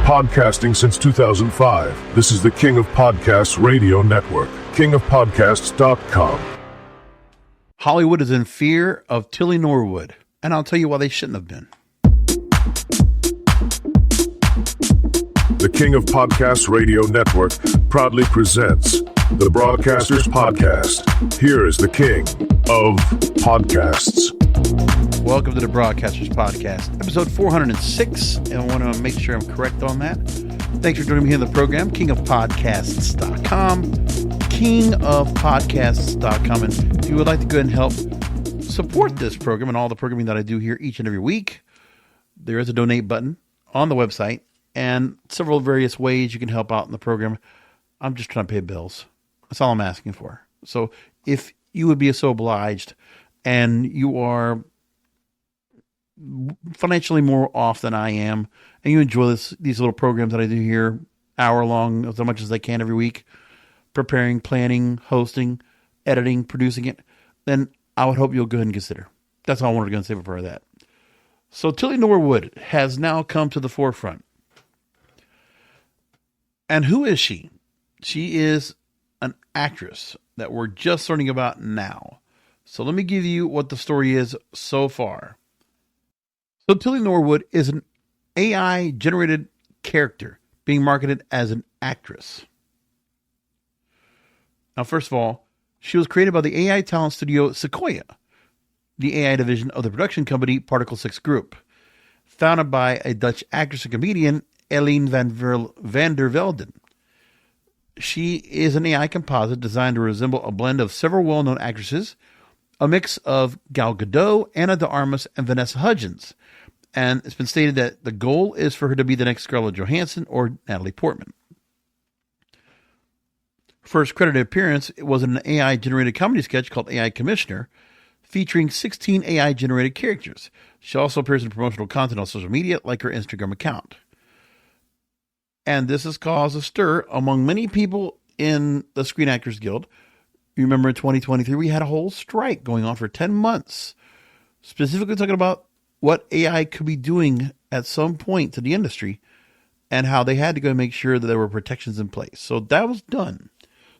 podcasting since 2005. This is the King of Podcasts Radio Network, kingofpodcasts.com. Hollywood is in fear of Tilly Norwood, and I'll tell you why they shouldn't have been. The King of Podcasts Radio Network proudly presents the Broadcasters Podcast. Here is the King of Podcasts. Welcome to the Broadcasters Podcast, episode 406, and I want to make sure I'm correct on that. Thanks for joining me here in the program, kingofpodcasts.com, kingofpodcasts.com, and if you would like to go ahead and help support this program and all the programming that I do here each and every week, there is a donate button on the website and several various ways you can help out in the program. I'm just trying to pay bills. That's all I'm asking for. So if you would be so obliged and you are financially more off than I am, and you enjoy these little programs that I do here, hour long, as much as I can every week, preparing, planning, hosting, editing, producing it, then I would hope you'll go ahead and consider. That's all I wanted to go and say for that. So Tilly Norwood has now come to the forefront. And who is she? She is an actress that we're just learning about now. So let me give you what the story is so far. So Tilly Norwood is an AI-generated character being marketed as an actress. Now, first of all, she was created by the AI talent studio Xicoia, the AI division of the production company Particle 6 Group, founded by a Dutch actress and comedian, Ellen van der Velden. She is an AI composite designed to resemble a blend of several well-known actresses, a mix of Gal Gadot, Ana de Armas, and Vanessa Hudgens. And it's been stated that the goal is for her to be the next Scarlett Johansson or Natalie Portman. First credited appearance was in an AI-generated comedy sketch called AI Commissioner, featuring 16 AI-generated characters. She also appears in promotional content on social media, like her Instagram account. And this has caused a stir among many people in the Screen Actors Guild. You remember in 2023, we had a whole strike going on for 10 months, specifically talking about what AI could be doing at some point to the industry and how they had to go and make sure that there were protections in place. So that was done.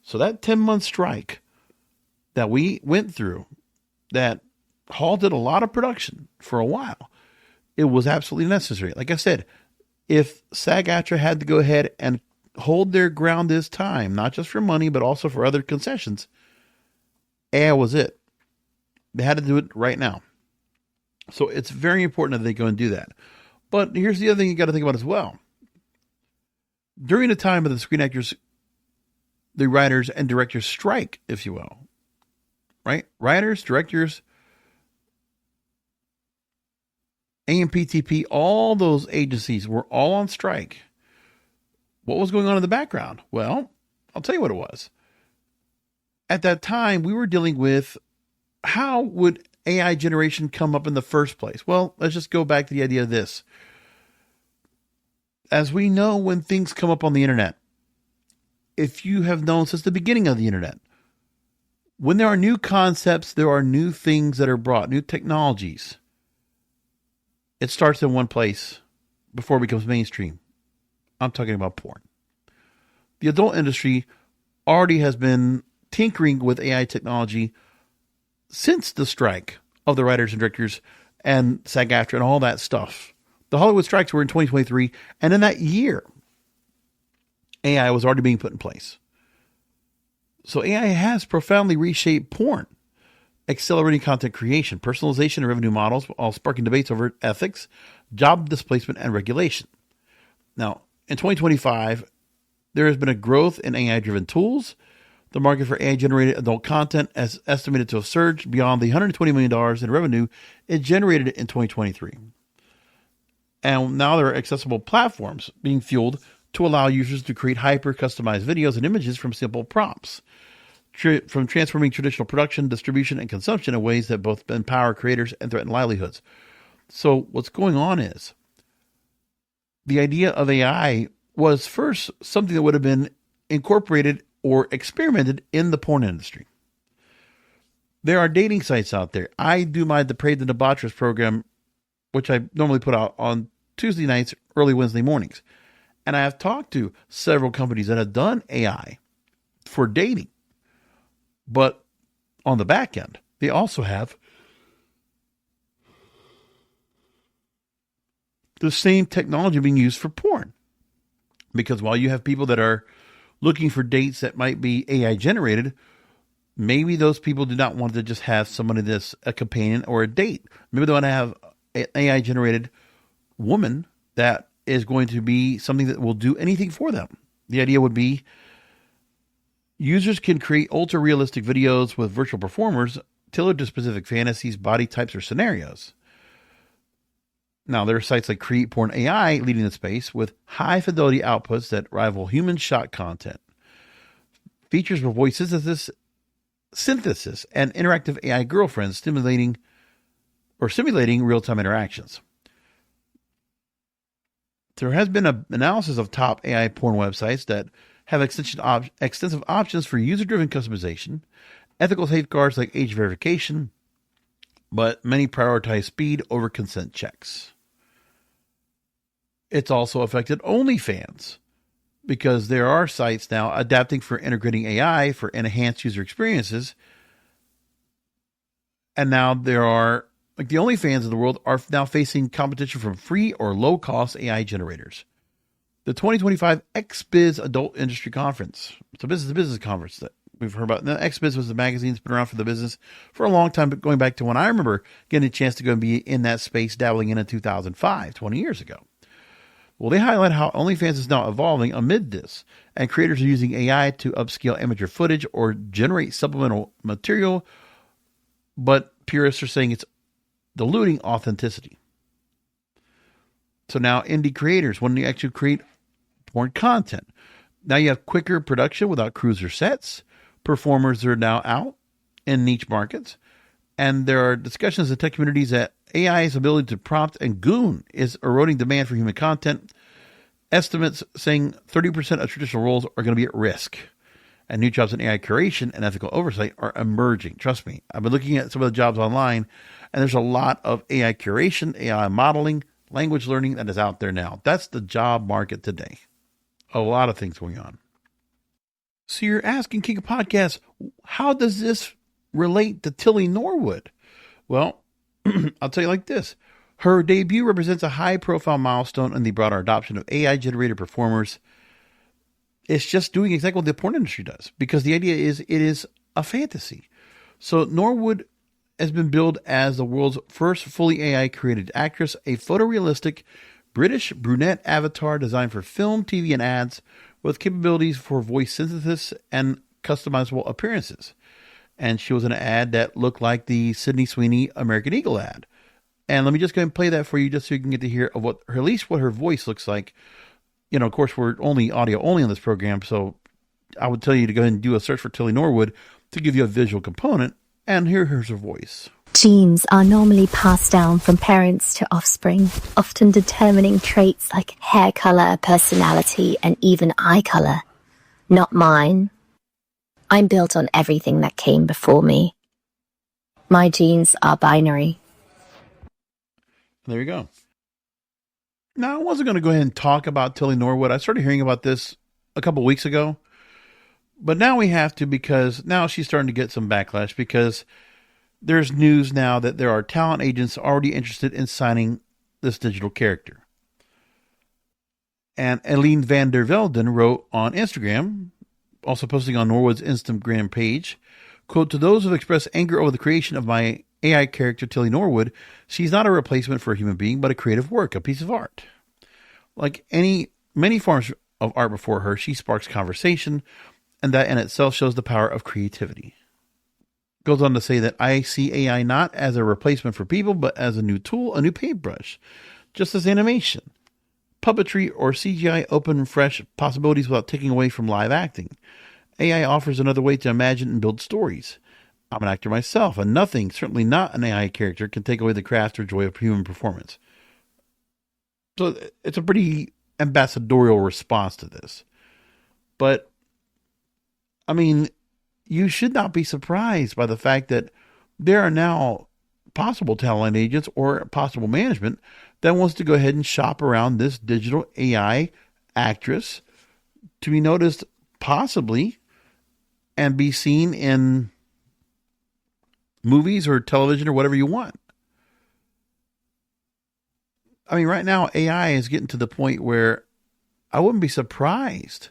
So that 10-month strike that we went through that halted a lot of production for a while, it was absolutely necessary. Like I said, if SAG-AFTRA had to go ahead and hold their ground this time, not just for money, but also for other concessions, AI was it. They had to do it right now. So it's very important that they go and do that. But here's the other thing you got to think about as well. During the time of the Screen Actors, the writers and directors strike, if you will, right? Writers, directors, AMPTP, all those agencies were all on strike. What was going on in the background? Well, I'll tell you what it was. At that time, we were dealing with how would AI generation come up in the first place? Well, let's just go back to the idea of this. As we know, when things come up on the internet, if you have known since the beginning of the internet, when there are new concepts, there are new things that are brought, new technologies. It starts in one place before it becomes mainstream. I'm talking about porn. The adult industry already has been tinkering with AI technology since the strike of the writers and directors and SAG-AFTRA and all that stuff. The Hollywood strikes were in 2023, and in that year, AI was already being put in place. So AI has profoundly reshaped porn, accelerating content creation, personalization, and revenue models, all sparking debates over ethics, job displacement, and regulation. Now, in 2025, there has been a growth in AI-driven tools. The market for AI-generated adult content is estimated to have surged beyond the $120 million in revenue it generated in 2023. And now there are accessible platforms being fueled to allow users to create hyper-customized videos and images from simple prompts, from transforming traditional production, distribution, and consumption in ways that both empower creators and threaten livelihoods. So what's going on is the idea of AI was first something that would have been incorporated or experimented in the porn industry. There are dating sites out there. I do my Depraved and Debaucherous program, which I normally put out on Tuesday nights, early Wednesday mornings. And I have talked to several companies that have done AI for dating. But on the back end, they also have the same technology being used for porn. Because while you have people that are looking for dates that might be AI generated, maybe those people do not want to just have somebody that's a companion or a date. Maybe they want to have an AI generated woman that is going to be something that will do anything for them. The idea would be users can create ultra realistic videos with virtual performers tailored to specific fantasies, body types, or scenarios. Now, there are sites like Create Porn AI leading the space with high fidelity outputs that rival human shot content. Features with voice synthesis and interactive AI girlfriends simulating real-time interactions. There has been an analysis of top AI porn websites that have extensive options for user-driven customization, ethical safeguards like age verification, but many prioritize speed over consent checks. It's also affected OnlyFans because there are sites now adapting for integrating AI for enhanced user experiences. And now there are, like the OnlyFans of the world are now facing competition from free or low-cost AI generators. The 2025 XBiz Adult Industry Conference. It's a business conference that we've heard about. Now, XBiz was the magazine that's been around for the business for a long time, but going back to when I remember getting a chance to go and be in that space, dabbling in 2005, 20 years ago. Well, they highlight how OnlyFans is now evolving amid this, and creators are using AI to upscale amateur footage or generate supplemental material, but purists are saying it's diluting authenticity. So now indie creators, when you actually create porn content, now you have quicker production without crews or sets. Performers are now out in niche markets, and there are discussions in tech communities that AI's ability to prompt and goon is eroding demand for human content. Estimates saying 30% of traditional roles are going to be at risk. And new jobs in AI curation and ethical oversight are emerging. Trust me, I've been looking at some of the jobs online, and there's a lot of AI curation, AI modeling, language learning that is out there now. That's the job market today. A lot of things going on. So you're asking, King of Podcasts, how does this relate to Tilly Norwood? Well, I'll tell you like this. Her debut represents a high-profile milestone in the broader adoption of AI-generated performers. It's just doing exactly what the porn industry does, because the idea is it is a fantasy. So Norwood has been billed as the world's first fully AI-created actress, a photorealistic British brunette avatar designed for film, TV, and ads with capabilities for voice synthesis and customizable appearances. And she was in an ad that looked like the Sydney Sweeney American Eagle ad. And let me just go ahead and play that for you just so you can get to hear of what, or at least what her voice looks like. You know, of course, we're only audio only on this program, so I would tell you to go ahead and do a search for Tilly Norwood to give you a visual component. And here's her voice. Genes are normally passed down from parents to offspring, often determining traits like hair color, personality, and even eye color. Not mine. I'm built on everything that came before me. My genes are binary. There you go. Now, I wasn't going to go ahead and talk about Tilly Norwood. I started hearing about this a couple weeks ago. But now we have to, because now she's starting to get some backlash, because there's news now that there are talent agents already interested in signing this digital character. And Eileen van der Velden wrote on Instagram, also posting on Norwood's Instagram page, quote, "To those who have expressed anger over the creation of my AI character Tilly Norwood, she's not a replacement for a human being, but a creative work, a piece of art. Like many forms of art before her, she sparks conversation, and that in itself shows the power of creativity." Goes on to say that I see AI not as a replacement for people, but as a new tool, a new paintbrush, just as animation, puppetry, or CGI open fresh possibilities without taking away from live acting. AI offers another way to imagine and build stories. I'm an actor myself, and nothing, certainly not an AI character, can take away the craft or joy of human performance. So it's a pretty ambassadorial response to this. But, I mean, you should not be surprised by the fact that there are now possible talent agents or possible management that wants to go ahead and shop around this digital AI actress to be noticed possibly and be seen in movies or television or whatever you want. I mean, right now, AI is getting to the point where I wouldn't be surprised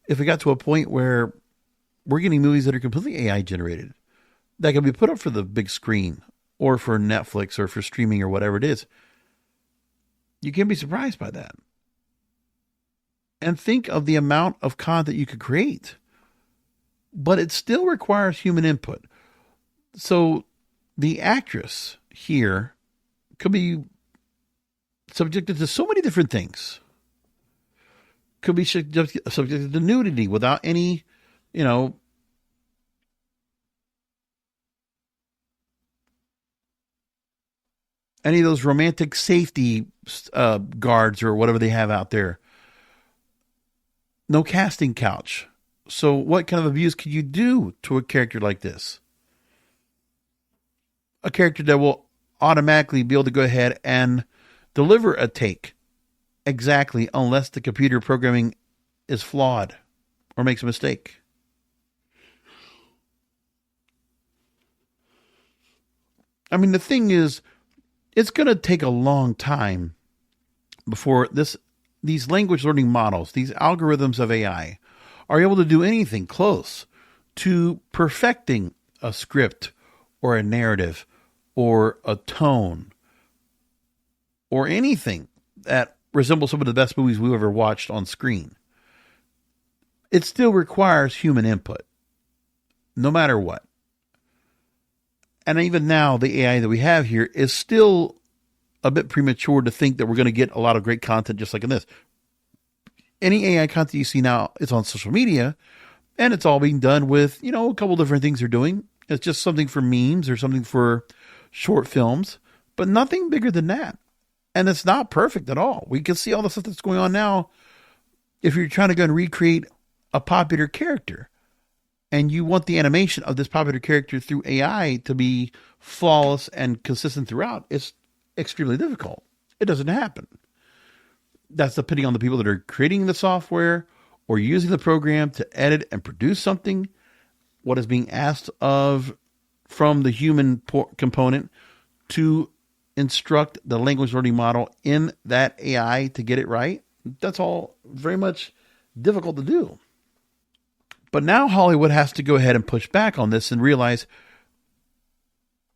if it got to a point where we're getting movies that are completely AI generated that can be put up for the big screen or for Netflix or for streaming or whatever it is. You can't be surprised by that. And think of the amount of content you could create. But it still requires human input. So the actress here could be subjected to so many different things. Could be subjected to nudity without any, any of those romantic safety guards or whatever they have out there. No casting couch. So what kind of abuse could you do to a character like this? A character that will automatically be able to go ahead and deliver a take exactly unless the computer programming is flawed or makes a mistake. I mean, the thing is, it's going to take a long time before these language learning models, these algorithms of AI, are able to do anything close to perfecting a script or a narrative or a tone or anything that resembles some of the best movies we've ever watched on screen. It still requires human input, no matter what. And even now, the AI that we have here is still a bit premature to think that we're going to get a lot of great content just like in this. Any AI content you see now is on social media, and it's all being done with, a couple different things they're doing. It's just something for memes or something for short films, but nothing bigger than that. And it's not perfect at all. We can see all the stuff that's going on now. If you're trying to go and recreate a popular character and you want the animation of this popular character through AI to be flawless and consistent throughout, it's extremely difficult. It doesn't happen. That's depending on the people that are creating the software or using the program to edit and produce something. What is being asked of from the human component to instruct the language learning model in that AI to get it right. That's all very much difficult to do. But now Hollywood has to go ahead and push back on this and realize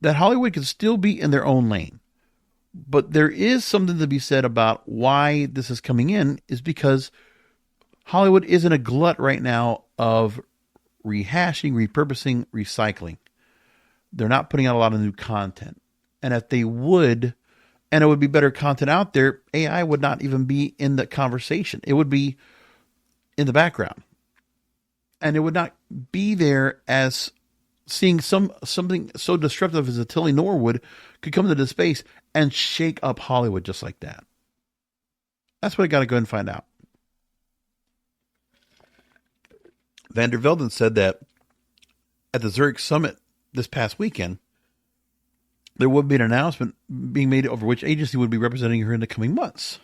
that Hollywood can still be in their own lane. But there is something to be said about why this is coming in is because Hollywood is in a glut right now of rehashing, repurposing, recycling. They're not putting out a lot of new content. And if they would, and it would be better content out there, AI would not even be in the conversation. It would be in the background. And it would not be there as seeing something so disruptive as a Tilly Norwood could come into the space and shake up Hollywood just like that. That's what I got to go and find out. Van der Velden said that at the Zurich Summit this past weekend, there would be an announcement being made over which agency would be representing her in the coming months.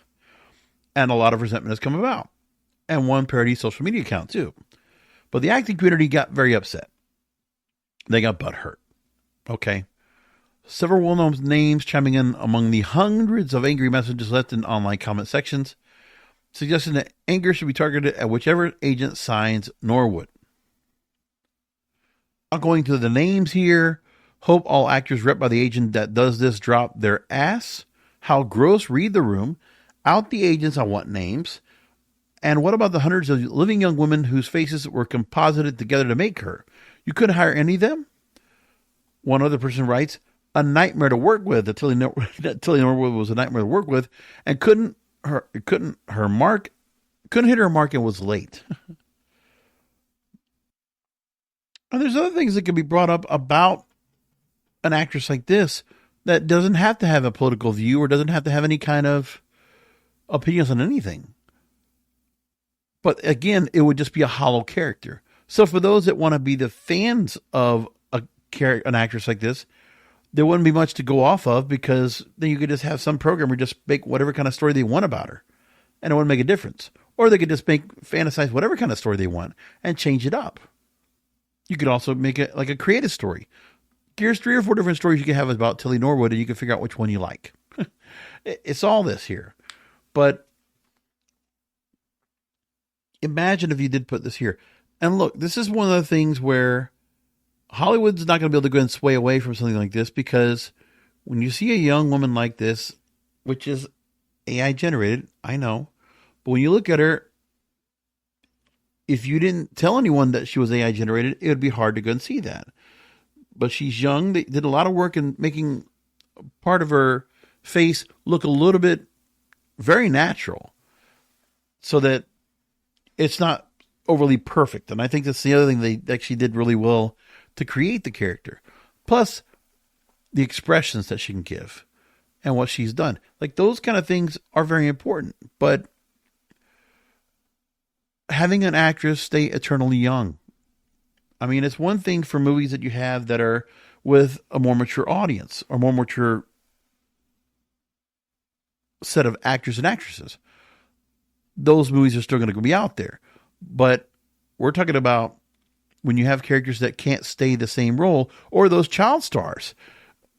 And a lot of resentment has come about. And one parody social media account too. But the acting community got very upset. They got butthurt. Okay. Several well-known names chiming in among the hundreds of angry messages left in online comment sections, suggesting that anger should be targeted at whichever agent signs Norwood. Not going to the names here. Hope all actors rep by the agent that does this drop their ass. How gross, read the room. Out the agents, I want names. And what about the hundreds of living young women whose faces were composited together to make her? You couldn't hire any of them? One other person writes, a nightmare to work with. Tilly Norwood was a nightmare to work with and couldn't hit her mark and was late. And there's other things that can be brought up about an actress like this that doesn't have to have a political view or doesn't have to have any kind of opinions on anything. But again, it would just be a hollow character. So for those that want to be the fans of an actress like this, there wouldn't be much to go off of because then you could just have some programmer just make whatever kind of story they want about her. And it wouldn't make a difference. Or they could just fantasize whatever kind of story they want and change it up. You could also make it like a creative story. Here's 3 or 4 different stories you can have about Tilly Norwood, and you can figure out which one you like. It's all this here. But imagine if you did put this here. And look, this is one of the things where Hollywood's not going to be able to go and sway away from something like this, because when you see a young woman like this, which is AI generated, I know, but when you look at her, if you didn't tell anyone that she was AI generated, it would be hard to go and see that. But she's young. They did a lot of work in making part of her face look a little bit very natural so that it's not overly perfect. And I think that's the other thing they actually did really well to create the character. Plus the expressions that she can give and what she's done. Like, those kind of things are very important. But having an actress stay eternally young. I mean, it's one thing for movies that you have that are with a more mature audience or more mature set of actors and actresses. Those movies are still going to be out there. But we're talking about when you have characters that can't stay the same role, or those child stars.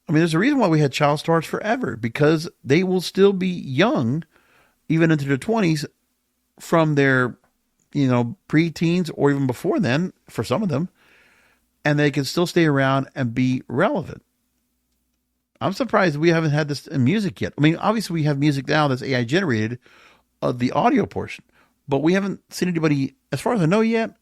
I mean, there's a reason why we had child stars forever, because they will still be young, even into their 20s, from their, pre-teens or even before then, for some of them, and they can still stay around and be relevant. I'm surprised we haven't had this in music yet. I mean, obviously we have music now that's AI generated, the audio portion, but we haven't seen anybody, as far as I know yet,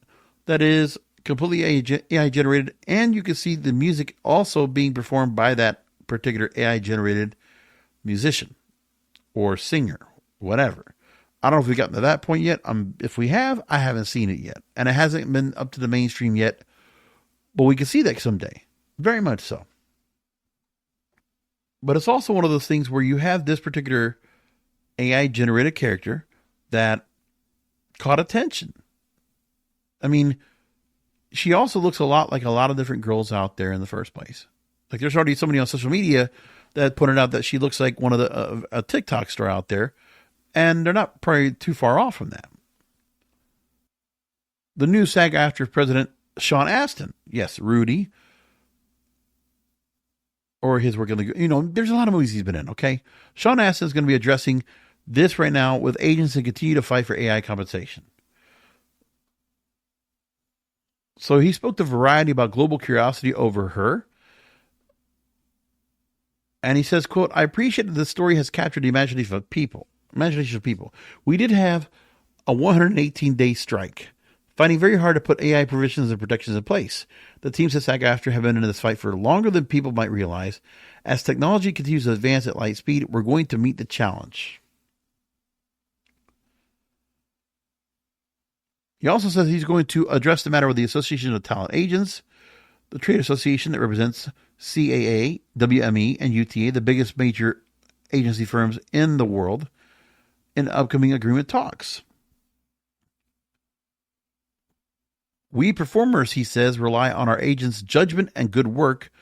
that is completely AI generated, and you can see the music also being performed by that particular AI generated musician or singer, whatever. I don't know if we've gotten to that point yet. If we have, I haven't seen it yet, and it hasn't been up to the mainstream yet, but we can see that someday. Very much so. But it's also one of those things where you have this particular AI generated character that caught attention. I mean, she also looks a lot like a lot of different girls out there in the first place. Like, there's already somebody on social media that pointed out that she looks like one of a TikTok star out there, and they're not probably too far off from that. The new SAG-AFTRA President Sean Astin, yes, Rudy, or his work in the, there's a lot of movies he's been in. Okay, Sean Astin is going to be addressing this right now with agents that continue to fight for AI compensation. So he spoke to Variety about global curiosity over her. And he says, quote, "I appreciate that this story has captured the imagination of people. We did have a 118-day strike, finding very hard to put AI provisions and protections in place. The teams at SAG-AFTRA have been in this fight for longer than people might realize. As technology continues to advance at light speed, we're going to meet the challenge." He also says he's going to address the matter with the Association of Talent Agents, the trade association that represents CAA, WME, and UTA, the biggest major agency firms in the world, in upcoming agreement talks. "We performers," he says, "rely on our agents' judgment and good work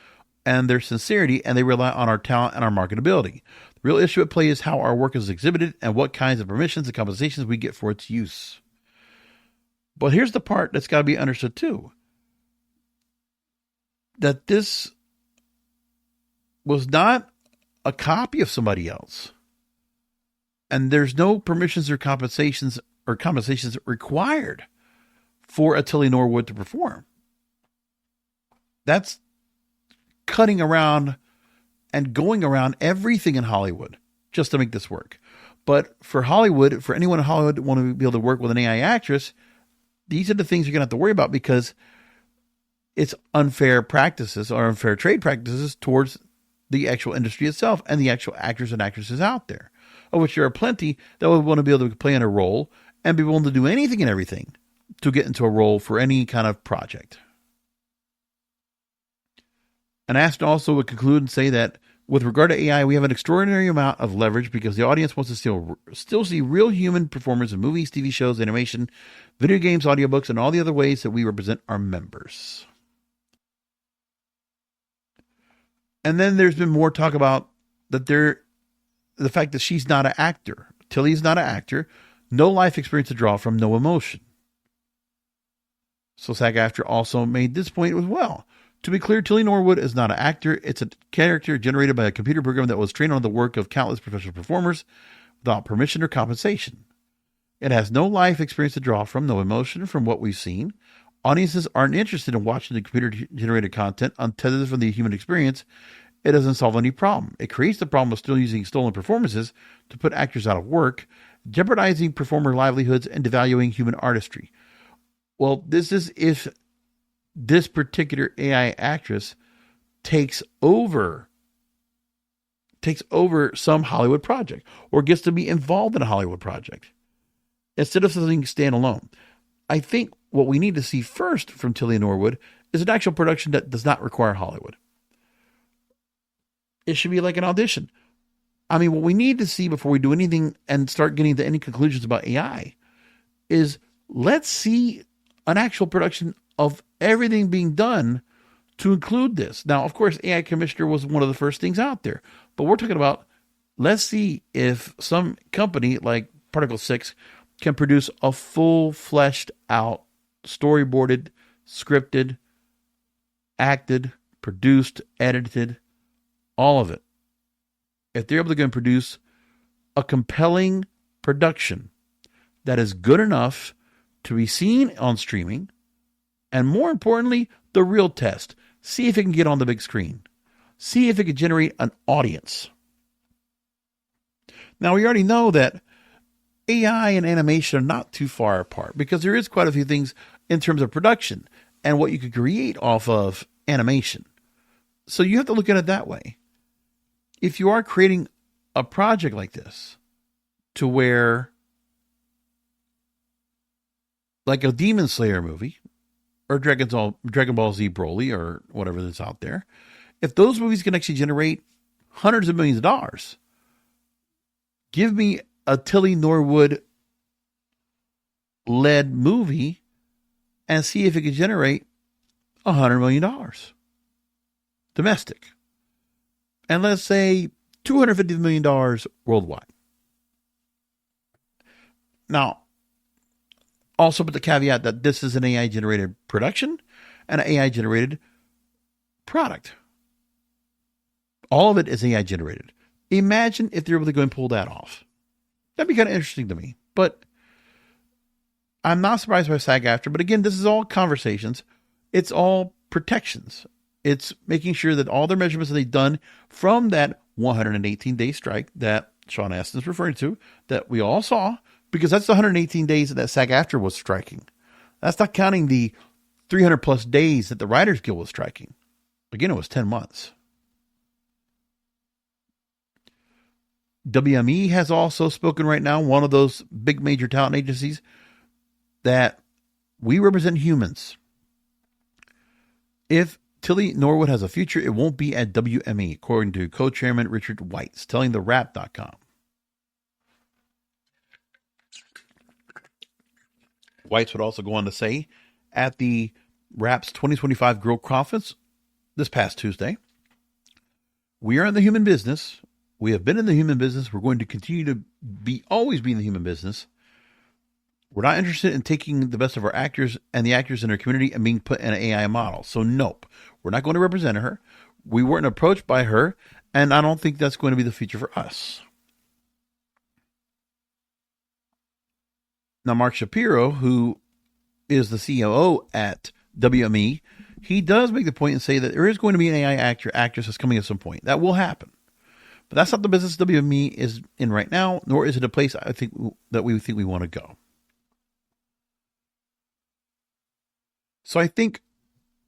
and their sincerity, and they rely on our talent and our marketability. The real issue at play is how our work is exhibited and what kinds of permissions and compensations we get for its use." But here's the part that's got to be understood too. That this was not a copy of somebody else. And there's no permissions or compensations required for a Tilly Norwood to perform. That's cutting around and going around everything in Hollywood just to make this work. But for Hollywood, for anyone in Hollywood that want to be able to work with an AI actress, these are the things you're going to have to worry about, because it's unfair practices or unfair trade practices towards the actual industry itself and the actual actors and actresses out there, of which there are plenty that would want to be able to play in a role and be willing to do anything and everything to get into a role for any kind of project. And Aston also would conclude and say that with regard to AI, we have an extraordinary amount of leverage because the audience wants to still see real human performers in movies, TV shows, animation, video games, audiobooks, and all the other ways that we represent our members. And then there's been more talk about that the fact that she's not an actor. Tilly's not an actor. no life experience to draw from, no emotion. So SAG-AFTRA also made this point as well. To be clear, Tilly Norwood is not an actor. It's a character generated by a computer program that was trained on the work of countless professional performers without permission or compensation. It has no life experience to draw from, no emotion from what we've seen. Audiences aren't interested in watching the computer-generated content untethered from the human experience. It doesn't solve any problem. It creates the problem of still using stolen performances to put actors out of work, jeopardizing performer livelihoods and devaluing human artistry. Well, this is if this particular AI actress takes over some Hollywood project or gets to be involved in a Hollywood project instead of something standalone. I think what we need to see first from Tilly Norwood is an actual production that does not require Hollywood. It should be like an audition. I mean, what we need to see before we do anything and start getting to any conclusions about AI is let's see an actual production of everything being done to include this. Now, of course, AI Commissioner was one of the first things out there, but we're talking about, let's see if some company like Particle 6 can produce a full fleshed out, storyboarded, scripted, acted, produced, edited, all of it. If they're able to go and produce a compelling production that is good enough to be seen on streaming, and more importantly, the real test, see if it can get on the big screen. See if it can generate an audience. Now, we already know that AI and animation are not too far apart because there is quite a few things in terms of production and what you could create off of animation. So you have to look at it that way. If you are creating a project like this to where, like a Demon Slayer movie or Dragon Ball Z Broly or whatever that's out there, if those movies can actually generate hundreds of millions of dollars, give me a Tilly Norwood led movie and see if it could generate $100 million domestic. And let's say $250 million worldwide. Now, also put the caveat that this is an AI generated production and an AI generated product. All of it is AI generated. Imagine if they're able to go and pull that off. That'd be kind of interesting to me. But I'm not surprised by SAG-AFTRA. But again, this is all conversations. It's all protections. It's making sure that all their measurements that they've done from that 118-day strike that Sean Astin is referring to, that we all saw, because that's the 118 days that SAG-AFTRA was striking. That's not counting the 300 plus days that the Writers Guild was striking. Again, it was 10 months. WME has also spoken right now, one of those big major talent agencies, that we represent humans. If Tilly Norwood has a future, it won't be at WME, according to co-chairman Richard Weitz, telling the Wrap.com. Weitz would also go on to say, at the Wrap's 2025 Girl Conference this past Tuesday, we are in the human business. We have been in the human business. We're going to continue to always be in the human business. We're not interested in taking the best of our actors and the actors in our community and being put in an AI model. So nope, we're not going to represent her. We weren't approached by her, and I don't think that's going to be the future for us. Now, Mark Shapiro, who is the COO at WME, he does make the point and say that there is going to be an AI actress that's coming at some point. That will happen. But that's not the business WME is in right now, nor is it a place I think that we think we want to go. So I think,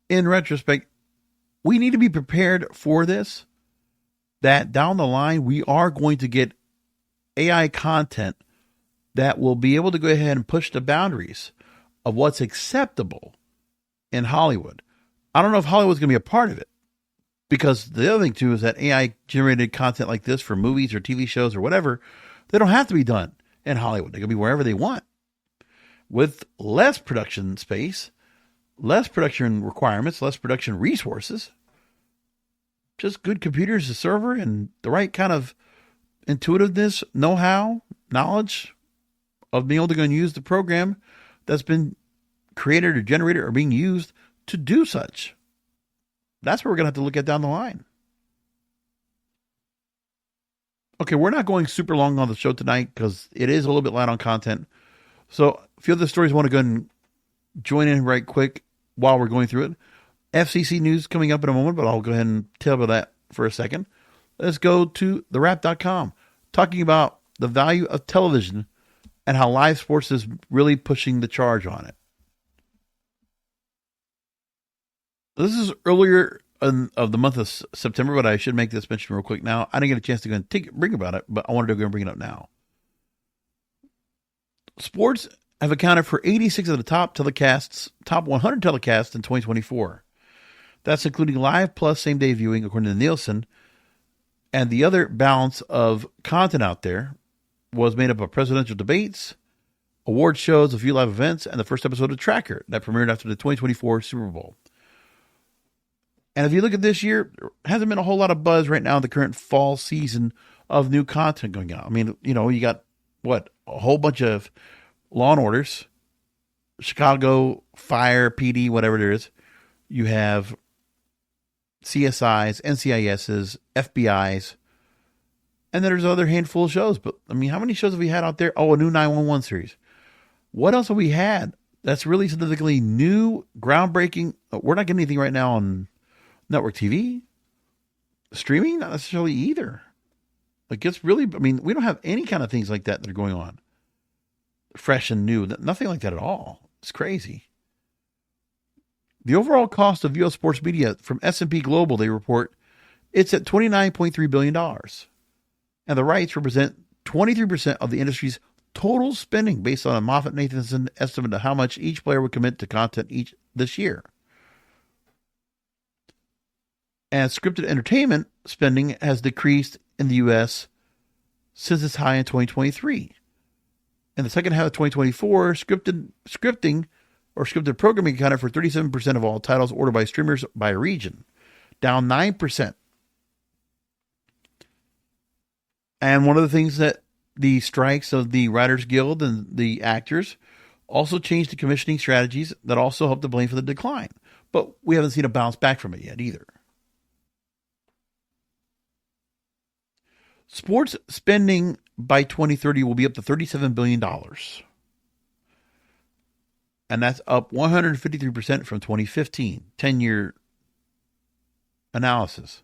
in retrospect, we need to be prepared for this, that down the line, we are going to get AI content that will be able to go ahead and push the boundaries of what's acceptable in Hollywood. I don't know if Hollywood's going to be a part of it, because the other thing, too, is that AI-generated content like this for movies or TV shows or whatever, they don't have to be done in Hollywood. They can be wherever they want. With less production space, less production requirements, less production resources, just good computers, a server, and the right kind of intuitiveness, know-how, knowledge, of being able to go and use the program that's been created or generated or being used to do such. That's what we're going to have to look at down the line. Okay, we're not going super long on the show tonight because it is a little bit light on content. So a few other stories I want to go and join in right quick while we're going through it. FCC news coming up in a moment, but I'll go ahead and tell about that for a second. Let's go to thewrap.com, talking about the value of television and how live sports is really pushing the charge on it. This is earlier of the month of September, but I should make this mention real quick now. I didn't get a chance to go and bring about it, but I wanted to go and bring it up now. Sports have accounted for 86 of the top 100 telecasts in 2024. That's including live plus same-day viewing, according to Nielsen. And the other balance of content out there was made up of presidential debates, award shows, a few live events, and the first episode of Tracker that premiered after the 2024 Super Bowl. And if you look at this year, there hasn't been a whole lot of buzz right now in the current fall season of new content going out. I mean, you got, a whole bunch of Law and Orders, Chicago Fire, PD, whatever it is. You have CSIs, NCISs, FBIs, and then there's another handful of shows. But, I mean, how many shows have we had out there? Oh, a new 911 series. What else have we had that's really significantly new, groundbreaking? We're not getting anything right now on network TV. Streaming, not necessarily either. Like, it's really, we don't have any kind of things like that are going on. Fresh and new. Nothing like that at all. It's crazy. The overall cost of U.S. sports media from S&P Global, they report, it's at $29.3 billion. And the rights represent 23% of the industry's total spending based on a Moffett-Nathanson estimate of how much each player would commit to content this year. And scripted entertainment spending has decreased in the U.S. since its high in 2023. In the second half of 2024, scripting or scripted programming accounted for 37% of all titles ordered by streamers by region, down 9%. And one of the things that the strikes of the Writers Guild and the actors also changed the commissioning strategies that also helped to blame for the decline. But we haven't seen a bounce back from it yet either. Sports spending by 2030 will be up to $37 billion. And that's up 153% from 2015, 10-year analysis.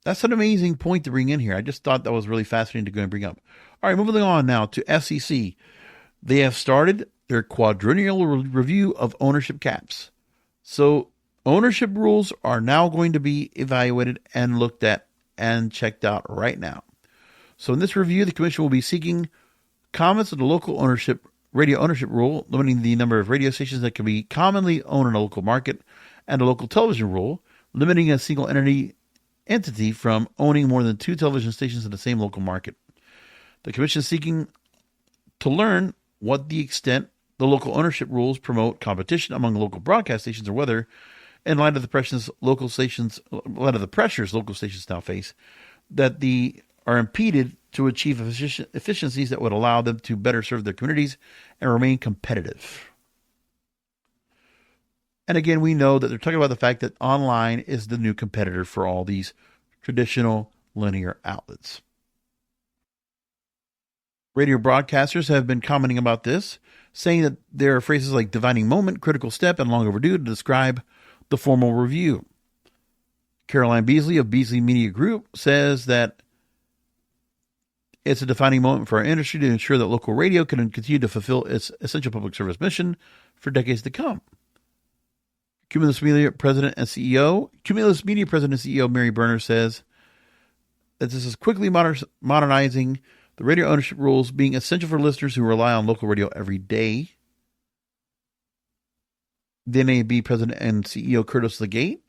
That's an amazing point to bring in here. I just thought that was really fascinating to go and bring up. All right, moving on now to FCC. They have started their quadrennial review of ownership caps. So ownership rules are now going to be evaluated and looked at and checked out right now. So in this review, the commission will be seeking comments on the local radio ownership rule, limiting the number of radio stations that can be commonly owned in a local market, and the local television rule, limiting a single entity from owning more than 2 television stations in the same local market. The commission is seeking to learn what the extent the local ownership rules promote competition among local broadcast stations, or whether, in light of the pressures local stations now face, that are impeded to achieve efficiencies that would allow them to better serve their communities and remain competitive. And again, we know that they're talking about the fact that online is the new competitor for all these traditional linear outlets. Radio broadcasters have been commenting about this, saying that there are phrases like defining moment, critical step, and long overdue to describe the formal review. Caroline Beasley of Beasley Media Group says that it's a defining moment for our industry to ensure that local radio can continue to fulfill its essential public service mission for decades to come. Cumulus Media President and CEO Mary Berner says that this is quickly modernizing the radio ownership rules, being essential for listeners who rely on local radio every day. The NAB President and CEO Curtis Legate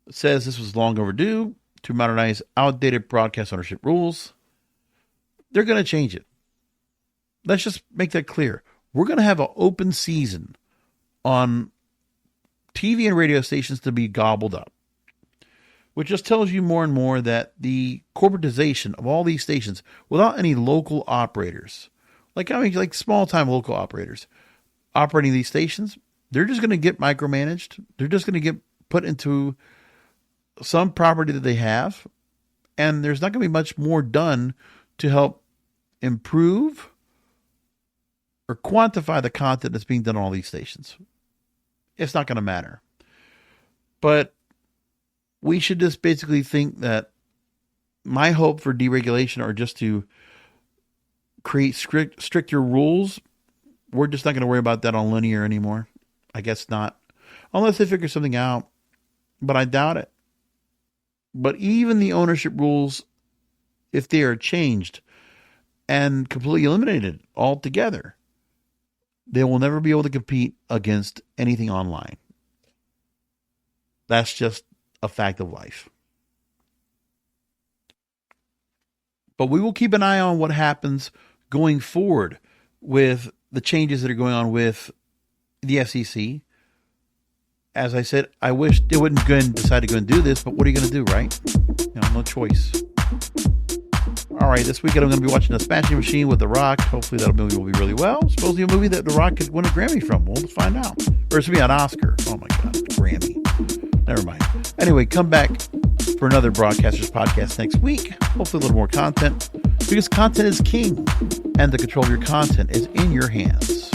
says this was long overdue to modernize outdated broadcast ownership rules. They're going to change it. Let's just make that clear. We're going to have an open season on TV and radio stations to be gobbled up. which just tells you more and more that the corporatization of all these stations without any local operators, like small-time local operators operating these stations, they're just going to get micromanaged. They're just going to get put into some property that they have, and there's not going to be much more done to help improve or quantify the content that's being done on all these stations. It's not going to matter. But we should just basically think that my hope for deregulation are just to create stricter rules. We're just not going to worry about that on linear anymore. I guess not. Unless they figure something out. But I doubt it. But even the ownership rules, if they are changed and completely eliminated altogether, they will never be able to compete against anything online. That's just a fact of life. But we will keep an eye on what happens going forward with the changes that are going on with the SEC. As I said, I wish they wouldn't go and decide to go and do this, but what are you going to do, right? No choice. All right, this weekend I'm going to be watching The Smashing Machine with The Rock. Hopefully that movie will be really well. Supposedly a movie that The Rock could win a Grammy from. We'll find out. Or it's going to be an Oscar. Oh my God, Grammy. Never mind. Anyway, come back for another Broadcasters podcast next week. Hopefully a little more content, because content is king, and the control of your content is in your hands.